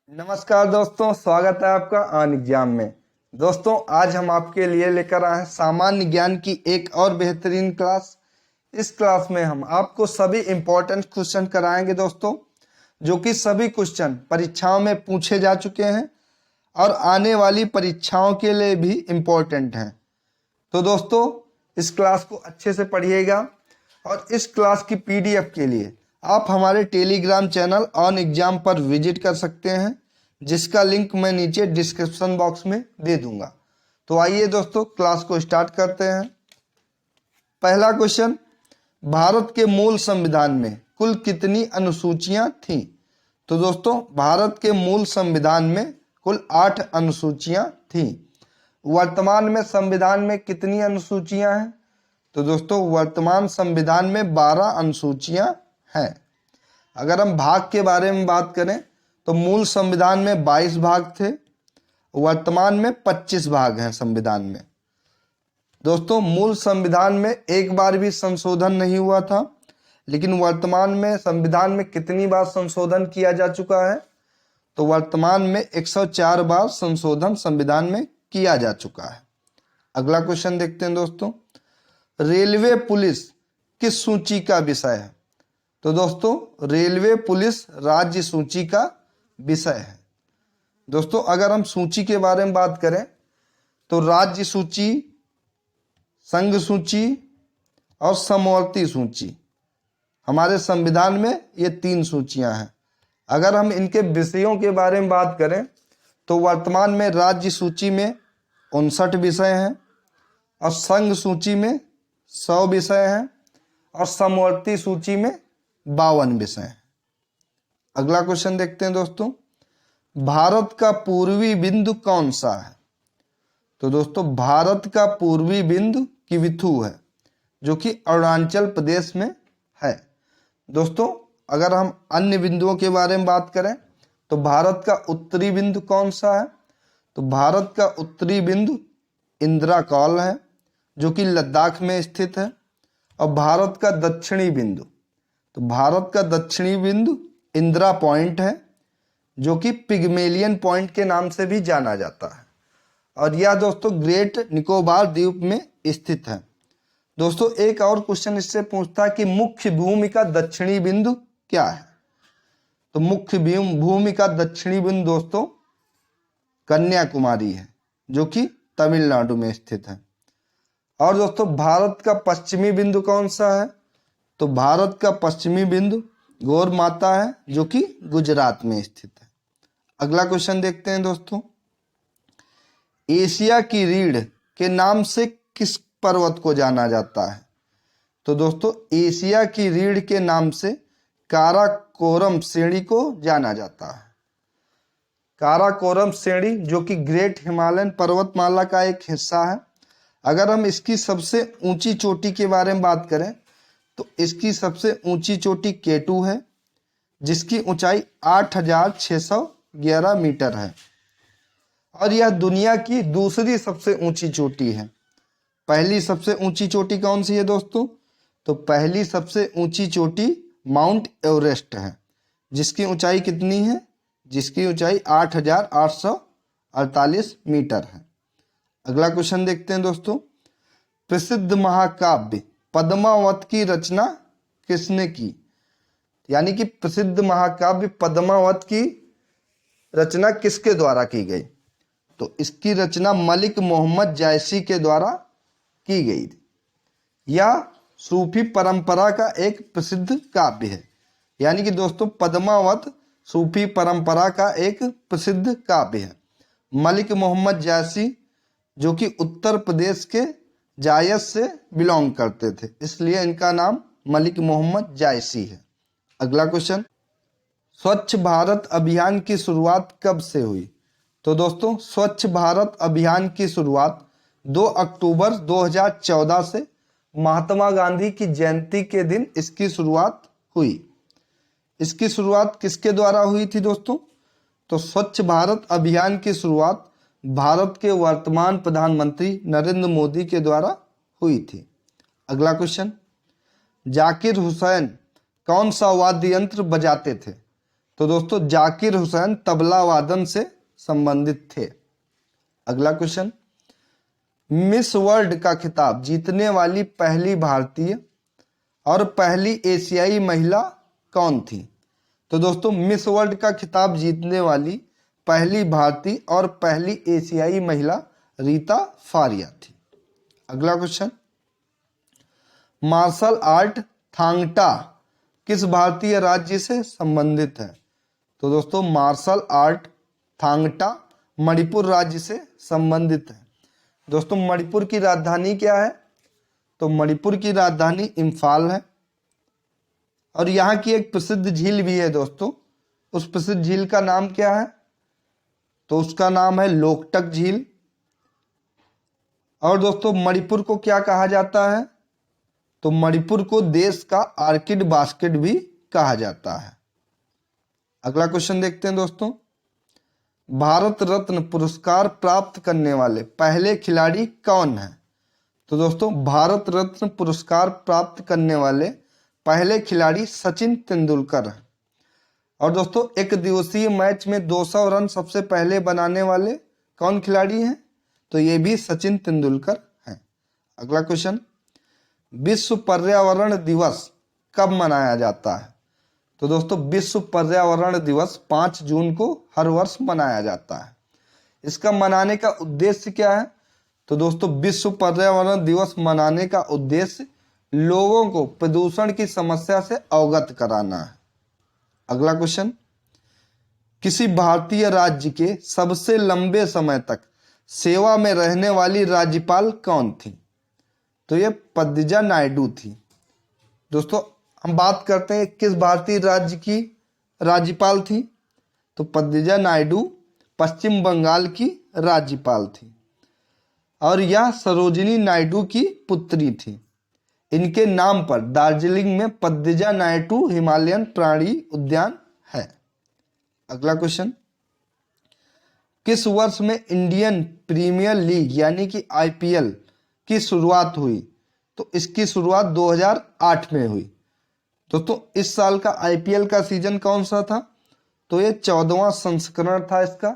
नमस्कार दोस्तों, स्वागत है आपका ऑन एग्जाम में। दोस्तों, आज हम आपके लिए लेकर आए हैं सामान्य ज्ञान की एक और बेहतरीन क्लास। इस क्लास में हम आपको सभी इंपॉर्टेंट क्वेश्चन कराएंगे दोस्तों, जो कि सभी क्वेश्चन परीक्षाओं में पूछे जा चुके हैं और आने वाली परीक्षाओं के लिए भी इम्पोर्टेंट हैं। तो दोस्तों, इस क्लास को अच्छे से पढ़िएगा और इस क्लास की पीडीएफ के लिए आप हमारे टेलीग्राम चैनल ऑन एग्जाम पर विजिट कर सकते हैं, जिसका लिंक मैं नीचे डिस्क्रिप्शन बॉक्स में दे दूंगा। तो आइए दोस्तों, क्लास को स्टार्ट करते हैं। पहला क्वेश्चन, भारत के मूल संविधान में कुल कितनी अनुसूचियां थीं? तो दोस्तों, भारत के मूल संविधान में कुल 8 अनुसूचियां थीं। वर्तमान में संविधान में कितनी अनुसूचियां हैं? तो दोस्तों, वर्तमान संविधान में 12 अनुसूचियां हैं। अगर हम भाग के बारे में बात करें तो मूल संविधान में 22 भाग थे, वर्तमान में 25 भाग हैं संविधान में। दोस्तों, मूल संविधान में एक बार भी संशोधन नहीं हुआ था, लेकिन वर्तमान में संविधान में कितनी बार संशोधन किया जा चुका है? तो वर्तमान में 104 बार संशोधन संविधान में किया जा चुका है। अगला क्वेश्चन देखते हैं दोस्तों, रेलवे पुलिस किस सूची का विषय है? तो दोस्तों, रेलवे पुलिस राज्य सूची का विषय है। दोस्तों, अगर हम सूची के बारे में बात करें तो राज्य सूची, संघ सूची और समवर्ती सूची, हमारे संविधान में ये 3 सूचियां हैं। अगर हम इनके विषयों के बारे में बात करें तो वर्तमान में राज्य सूची में 59 विषय हैं और संघ सूची में 100 विषय हैं और समवर्ती सूची में 52 विषय हैं। अगला क्वेश्चन देखते हैं दोस्तों, भारत का पूर्वी बिंदु कौन सा है? तो दोस्तों, भारत का पूर्वी बिंदु किविथु है, जो कि अरुणाचल प्रदेश में है। दोस्तों, अगर हम अन्य बिंदुओं के बारे में बात करें तो भारत का उत्तरी बिंदु कौन सा है? तो भारत का उत्तरी बिंदु इंदिरा कॉल है, जो कि लद्दाख में स्थित है। और भारत का दक्षिणी बिंदु, तो भारत का दक्षिणी बिंदु इंदिरा पॉइंट है, जो कि पिग्मेलियन पॉइंट के नाम से भी जाना जाता है। और यह दोस्तों ग्रेट निकोबार द्वीप में स्थित है। दोस्तों, एक और क्वेश्चन इससे पूछता है कि मुख्य भूमि का दक्षिणी बिंदु क्या है? तो मुख्य भूमि का दक्षिणी बिंदु दोस्तों कन्याकुमारी है, जो कि तमिलनाडु में स्थित है। और दोस्तों, भारत का पश्चिमी बिंदु कौन सा है? तो भारत का पश्चिमी बिंदु गौर माता है, जो कि गुजरात में स्थित है। अगला क्वेश्चन देखते हैं दोस्तों, एशिया की रीढ़ के नाम से किस पर्वत को जाना जाता है? तो दोस्तों, एशिया की रीढ़ के नाम से काराकोरम श्रेणी को जाना जाता है। काराकोरम श्रेणी, जो कि ग्रेट हिमालयन पर्वतमाला का एक हिस्सा है। अगर हम इसकी सबसे ऊंची चोटी के बारे में बात करें तो इसकी सबसे ऊंची चोटी केटू है, जिसकी ऊंचाई 8611 मीटर है और यह दुनिया की दूसरी सबसे ऊंची चोटी है। पहली सबसे ऊंची चोटी कौन सी है दोस्तों? तो पहली सबसे ऊंची चोटी माउंट एवरेस्ट है, जिसकी ऊंचाई कितनी है? जिसकी ऊंचाई 8848 मीटर है। अगला क्वेश्चन देखते हैं दोस्तों, प्रसिद्ध महाकाव्य पद्मावत की रचना किसने की? यानी कि प्रसिद्ध महाकाव्य पद्मावत की रचना किसके द्वारा की गई? तो इसकी रचना मलिक मोहम्मद जायसी के द्वारा की गई। यह सूफी परंपरा का एक प्रसिद्ध काव्य है। यानी कि दोस्तों, पद्मावत सूफी परंपरा का एक प्रसिद्ध काव्य है। मलिक मोहम्मद जायसी, जो कि उत्तर प्रदेश के जायस से बिलोंग करते थे, इसलिए इनका नाम मलिक मोहम्मद जायसी है। अगला क्वेश्चन, स्वच्छ भारत अभियान की शुरुआत कब से हुई? तो दोस्तों, स्वच्छ भारत अभियान की शुरुआत 2 अक्टूबर 2014 से महात्मा गांधी की जयंती के दिन इसकी शुरुआत हुई। इसकी शुरुआत किसके द्वारा हुई थी दोस्तों? तो स्वच्छ भारत अभियान की शुरुआत भारत के वर्तमान प्रधानमंत्री नरेंद्र मोदी के द्वारा हुई थी। अगला क्वेश्चन, जाकिर हुसैन कौन सा वाद्य यंत्र बजाते थे? तो दोस्तों जाकिर हुसैन तबला वादन से संबंधित थे। अगला क्वेश्चन, मिस वर्ल्ड का खिताब जीतने वाली पहली भारतीय और पहली एशियाई महिला कौन थी? तो दोस्तों मिस वर्ल्ड का खिताब जीतने वाली पहली भारतीय और पहली एशियाई महिला रीता फारिया थी। अगला क्वेश्चन, मार्शल आर्ट थांगटा किस भारतीय राज्य से संबंधित है? तो दोस्तों मार्शल आर्ट थांगटा मणिपुर राज्य से संबंधित है। दोस्तों मणिपुर की राजधानी क्या है? तो मणिपुर की राजधानी इम्फाल है। और यहाँ की एक प्रसिद्ध झील भी है दोस्तों, उस प्रसिद्ध झील का नाम क्या है? तो उसका नाम है लोकटक झील। और दोस्तों मणिपुर को क्या कहा जाता है? तो मणिपुर को देश का आर्किड बास्केट भी कहा जाता है। अगला क्वेश्चन देखते हैं दोस्तों, भारत रत्न पुरस्कार प्राप्त करने वाले पहले खिलाड़ी कौन हैं? तो दोस्तों भारत रत्न पुरस्कार प्राप्त करने वाले पहले खिलाड़ी सचिन तेंदुलकर हैं। और दोस्तों एक दिवसीय मैच में 200 रन सबसे पहले बनाने वाले कौन खिलाड़ी हैं? तो ये भी सचिन तेंदुलकर हैं। अगला क्वेश्चन, विश्व पर्यावरण दिवस कब मनाया जाता है? तो दोस्तों विश्व पर्यावरण दिवस 5 जून को हर वर्ष मनाया जाता है। इसका मनाने का उद्देश्य क्या है? तो दोस्तों विश्व पर्यावरण दिवस मनाने का उद्देश्य लोगों को प्रदूषण की समस्या से अवगत कराना है। अगला क्वेश्चन, किसी भारतीय राज्य के सबसे लंबे समय तक सेवा में रहने वाली राज्यपाल कौन थी? तो ये पद्मजा नायडू थी। दोस्तों हम बात करते हैं किस भारतीय राज्य की राज्यपाल थी? तो पद्मजा नायडू पश्चिम बंगाल की राज्यपाल थी और यह सरोजिनी नायडू की पुत्री थी। इनके नाम पर दार्जिलिंग में पद्मजा नायडू हिमालयन प्राणी उद्यान है। अगला क्वेश्चन, किस वर्ष में इंडियन प्रीमियर लीग यानी कि आईपीएल की शुरुआत हुई? तो इसकी शुरुआत 2008 में हुई। दोस्तों इस साल का आईपीएल का सीजन कौन सा था? तो ये 14वां संस्करण था इसका,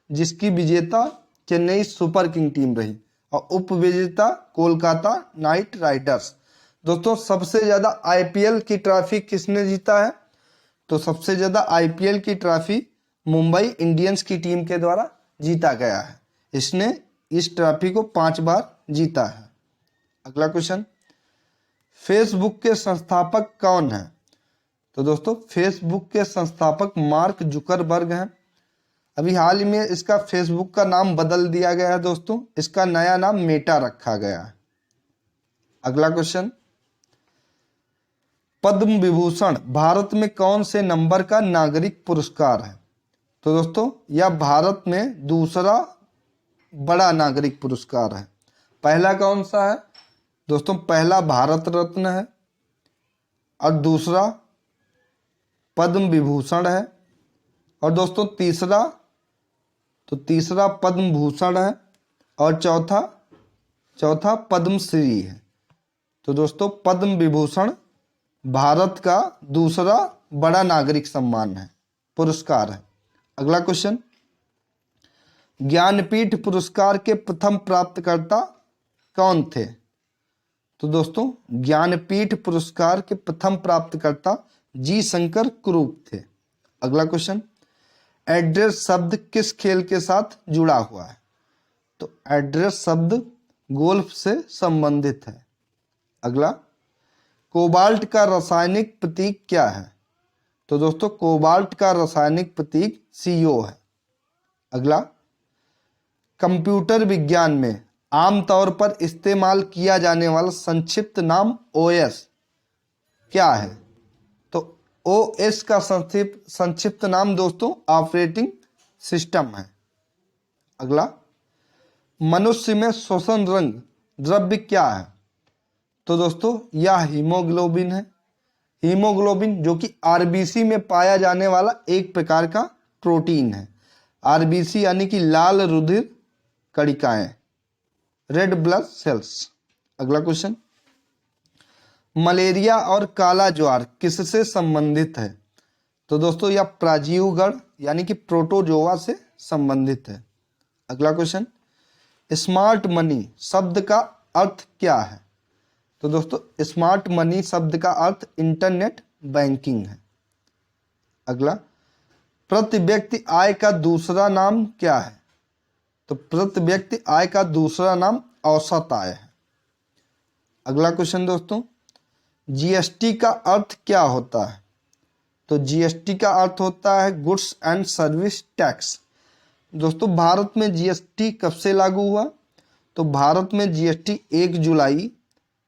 जिसकी विजेता चेन्नई सुपर किंग टीम रही और उप विजेता कोलकाता नाइट राइडर्स। दोस्तों सबसे ज्यादा आईपीएल की ट्रॉफी किसने जीता है? तो सबसे ज्यादा आईपीएल की ट्रॉफी मुंबई इंडियंस की टीम के द्वारा जीता गया है। इसने इस ट्रॉफी को 5 बार जीता है। अगला क्वेश्चन, फेसबुक के संस्थापक कौन हैं? तो दोस्तों फेसबुक के संस्थापक मार्क जुकरबर्ग हैं। अभी हाल ही में इसका फेसबुक का नाम बदल दिया गया है दोस्तों, इसका नया नाम मेटा रखा गया है। अगला क्वेश्चन, पद्म विभूषण भारत में कौन से नंबर का नागरिक पुरस्कार है? तो दोस्तों यह भारत में दूसरा बड़ा नागरिक पुरस्कार है। पहला कौन सा है? दोस्तों पहला भारत रत्न है और दूसरा पद्म विभूषण है और दोस्तों तीसरा पद्म भूषण है और चौथा पद्मश्री है। तो दोस्तों पद्म विभूषण भारत का दूसरा बड़ा नागरिक सम्मान है, पुरस्कार है। अगला क्वेश्चन, ज्ञानपीठ पुरस्कार के प्रथम प्राप्तकर्ता कौन थे? तो दोस्तों ज्ञानपीठ पुरस्कार के प्रथम प्राप्तकर्ता जी शंकर कुरूप थे। अगला क्वेश्चन, एड्रेस शब्द किस खेल के साथ जुड़ा हुआ है? तो एड्रेस शब्द गोल्फ से संबंधित है। अगला, कोबाल्ट का रासायनिक प्रतीक क्या है? तो दोस्तों कोबाल्ट का रासायनिक प्रतीक CO है। अगला, कंप्यूटर विज्ञान में आमतौर पर इस्तेमाल किया जाने वाला संक्षिप्त नाम OS क्या है? तो OS का संक्षिप्त नाम दोस्तों ऑपरेटिंग सिस्टम है। अगला, मनुष्य में श्वसन रंग द्रव्य क्या है? तो दोस्तों यह हीमोग्लोबिन है। हीमोग्लोबिन जो कि आरबीसी में पाया जाने वाला एक प्रकार का प्रोटीन है। आरबीसी यानी कि लाल रुधिर कणिकाएं, रेड ब्लड सेल्स। अगला क्वेश्चन, मलेरिया और काला ज्वार किससे संबंधित है? तो दोस्तों यह प्राजीवगण यानी कि प्रोटोजोआ से संबंधित है। अगला क्वेश्चन, स्मार्ट मनी शब्द का अर्थ क्या है? तो दोस्तों स्मार्ट मनी शब्द का अर्थ इंटरनेट बैंकिंग है। अगला, प्रति व्यक्ति आय का दूसरा नाम क्या है? तो प्रति व्यक्ति आय का दूसरा नाम औसत आय है। अगला क्वेश्चन दोस्तों, जीएसटी का अर्थ क्या होता है? तो जीएसटी का अर्थ होता है गुड्स एंड सर्विस टैक्स। दोस्तों भारत में जीएसटी कब से लागू हुआ? तो भारत में जीएसटी 1 जुलाई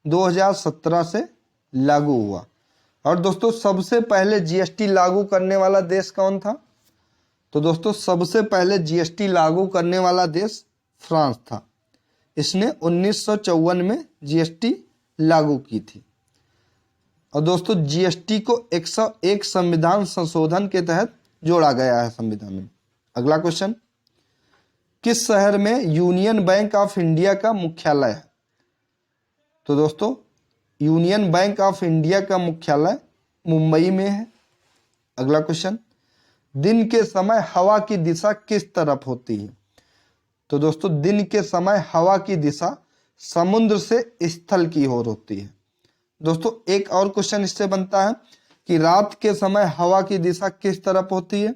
2017 से लागू हुआ। और दोस्तों सबसे पहले जीएसटी लागू करने वाला देश कौन था? तो दोस्तों सबसे पहले जीएसटी लागू करने वाला देश फ्रांस था। इसने 1954 में जीएसटी लागू की थी। और दोस्तों जीएसटी को 101 संविधान संशोधन के तहत जोड़ा गया है संविधान में। अगला क्वेश्चन, किस शहर में यूनियन बैंक ऑफ इंडिया का मुख्यालय है? तो दोस्तों यूनियन बैंक ऑफ इंडिया का मुख्यालय मुंबई में है। अगला क्वेश्चन, दिन के समय हवा की दिशा किस तरफ होती है? तो दोस्तों दिन के समय हवा की दिशा समुद्र से स्थल की ओर होती है। दोस्तों एक और क्वेश्चन इससे बनता है कि रात के समय हवा की दिशा किस तरफ होती है?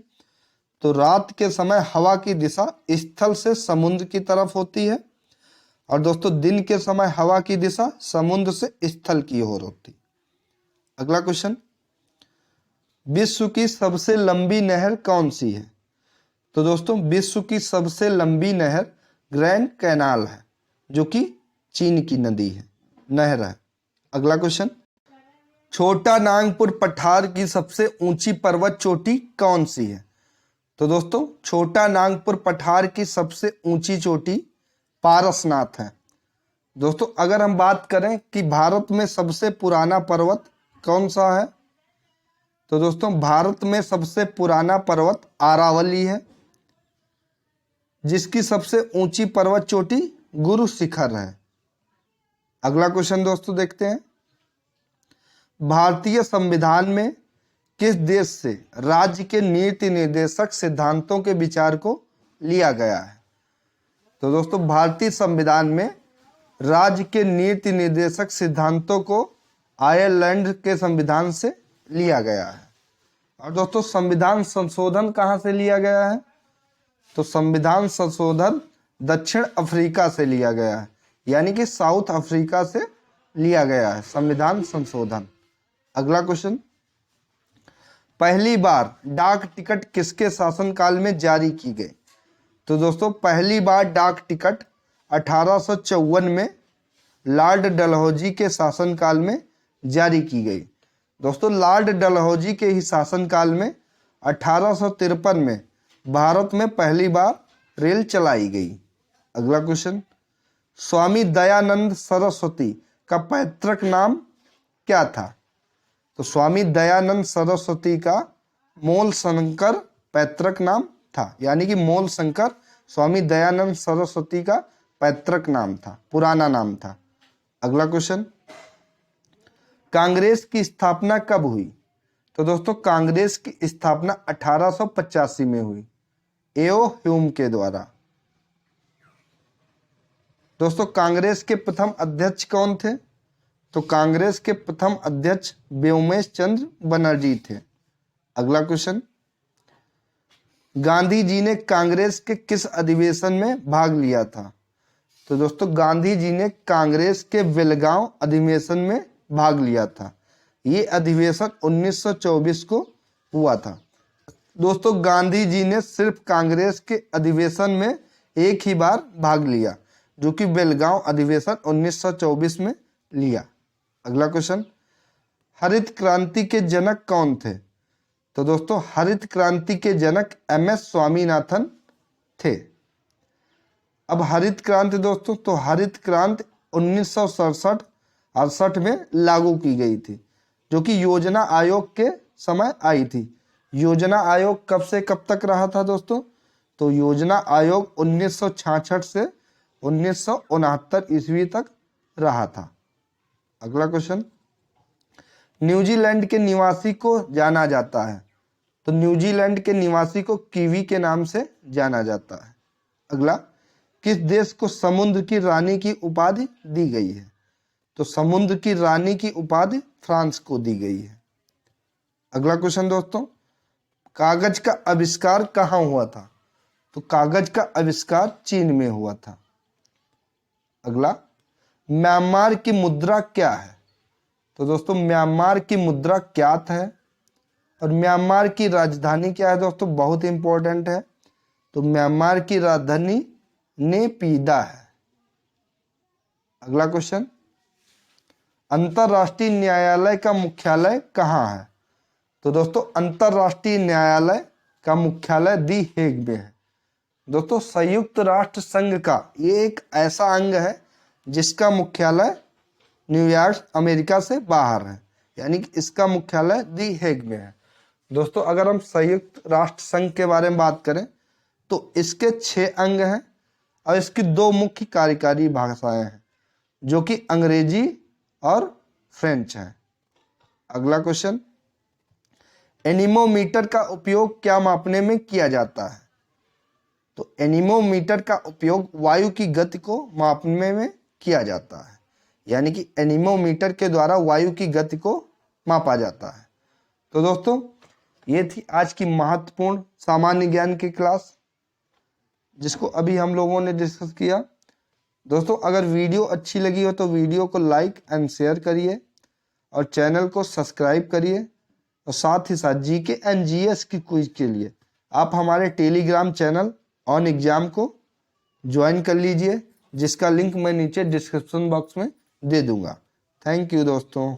तो रात के समय हवा की दिशा स्थल से समुद्र की तरफ होती है। और दोस्तों दिन के समय हवा की दिशा समुद्र से स्थल की ओर होती है। अगला क्वेश्चन, विश्व की सबसे लंबी नहर कौन सी है? तो दोस्तों विश्व की सबसे लंबी नहर ग्रैंड कैनाल है, जो कि चीन की नदी है, नहर है। अगला क्वेश्चन, छोटा नागपुर पठार की सबसे ऊंची पर्वत चोटी कौन सी है? तो दोस्तों छोटा नागपुर पठार की सबसे ऊंची चोटी पारसनाथ है। दोस्तों अगर हम बात करें कि भारत में सबसे पुराना पर्वत कौन सा है, तो दोस्तों भारत में सबसे पुराना पर्वत आरावली है, जिसकी सबसे ऊंची पर्वत चोटी गुरु शिखर है। अगला क्वेश्चन दोस्तों देखते हैं, भारतीय संविधान में किस देश से राज्य के नीति निर्देशक सिद्धांतों के विचार को लिया गया है? तो दोस्तों भारतीय संविधान में राज्य के नीति निर्देशक सिद्धांतों को आयरलैंड के संविधान से लिया गया है। और दोस्तों संविधान संशोधन कहाँ से लिया गया है? तो संविधान संशोधन दक्षिण अफ्रीका से लिया गया है, यानी कि साउथ अफ्रीका से लिया गया है संविधान संशोधन। अगला क्वेश्चन, पहली बार डाक टिकट किसके शासनकाल में जारी की गई? तो दोस्तों पहली बार डाक टिकट 1854 में लॉर्ड डलहौजी के शासनकाल में जारी की गई। दोस्तों लॉर्ड डलहौजी के ही शासनकाल में 1853 में भारत में पहली बार रेल चलाई गई। अगला क्वेश्चन, स्वामी दयानंद सरस्वती का पैतृक नाम क्या था? तो स्वामी दयानंद सरस्वती का मूल शंकर पैतृक नाम था, यानी कि मूल शंकर स्वामी दयानंद सरस्वती का पैतृक नाम था, पुराना नाम था। अगला क्वेश्चन, कांग्रेस की स्थापना कब हुई? तो दोस्तों कांग्रेस की स्थापना 1885 में हुई एओ ह्यूम के द्वारा। दोस्तों कांग्रेस के प्रथम अध्यक्ष कौन थे? तो कांग्रेस के प्रथम अध्यक्ष व्योमेश चंद्र बनर्जी थे। अगला क्वेश्चन, गांधी जी ने कांग्रेस के किस अधिवेशन में भाग लिया था? तो दोस्तों गांधी जी ने कांग्रेस के बेलगांव अधिवेशन में भाग लिया था। ये अधिवेशन 1924 को हुआ था। दोस्तों गांधी जी ने सिर्फ कांग्रेस के अधिवेशन में एक ही बार भाग लिया, जो कि बेलगांव अधिवेशन 1924 में लिया। अगला क्वेश्चन, हरित क्रांति के जनक कौन थे? तो दोस्तों हरित क्रांति के जनक एमएस स्वामीनाथन थे। अब हरित क्रांति दोस्तों, तो हरित क्रांति 1967-68 में लागू की गई थी, जो कि योजना आयोग के समय आई थी। योजना आयोग कब से कब तक रहा था दोस्तों? तो योजना आयोग 1966 से 1969 ईस्वी तक रहा था। अगला क्वेश्चन, न्यूजीलैंड के निवासी को जाना जाता है, तो न्यूजीलैंड के निवासी को कीवी के नाम से जाना जाता है। अगला, किस देश को समुद्र की रानी की उपाधि दी गई है? तो समुद्र की रानी की उपाधि फ्रांस को दी गई है। अगला क्वेश्चन दोस्तों, कागज का आविष्कार कहाँ हुआ था? तो कागज का आविष्कार चीन में हुआ था। अगला, म्यांमार की मुद्रा क्या है? तो दोस्तों म्यांमार की मुद्रा क्यात है। और म्यांमार की राजधानी क्या है दोस्तों? बहुत इंपॉर्टेंट है। तो म्यांमार की राजधानी नेपीदा है। अगला क्वेश्चन, अंतरराष्ट्रीय न्यायालय का मुख्यालय कहाँ है? तो दोस्तों अंतरराष्ट्रीय न्यायालय का मुख्यालय दी हेग में है। दोस्तों संयुक्त राष्ट्र संघ का ये एक ऐसा अंग है जिसका मुख्यालय न्यूयॉर्क अमेरिका से बाहर है, यानी कि इसका मुख्यालय दी हेग में है। दोस्तों अगर हम संयुक्त राष्ट्र संघ के बारे में बात करें तो इसके 6 अंग हैं और इसकी 2 मुख्य कार्यकारी भाषाएं हैं जो कि अंग्रेजी और फ्रेंच हैं। अगला क्वेश्चन, एनीमोमीटर का उपयोग क्या मापने में किया जाता है? तो एनीमोमीटर का उपयोग वायु की गति को मापने में किया जाता है, यानी कि एनीमोमीटर के द्वारा वायु की गति को मापा जाता है। तो दोस्तों ये थी आज की महत्वपूर्ण सामान्य ज्ञान की क्लास जिसको अभी हम लोगों ने डिस्कस किया। दोस्तों अगर वीडियो अच्छी लगी हो तो वीडियो को लाइक एंड शेयर करिए और चैनल को सब्सक्राइब करिए। और साथ ही साथ जीके एंड जीएस की क्विज के लिए आप हमारे टेलीग्राम चैनल ऑन एग्जाम को ज्वाइन कर लीजिए, जिसका लिंक मैं नीचे डिस्क्रिप्शन बॉक्स में दे दूंगा। थैंक यू दोस्तों।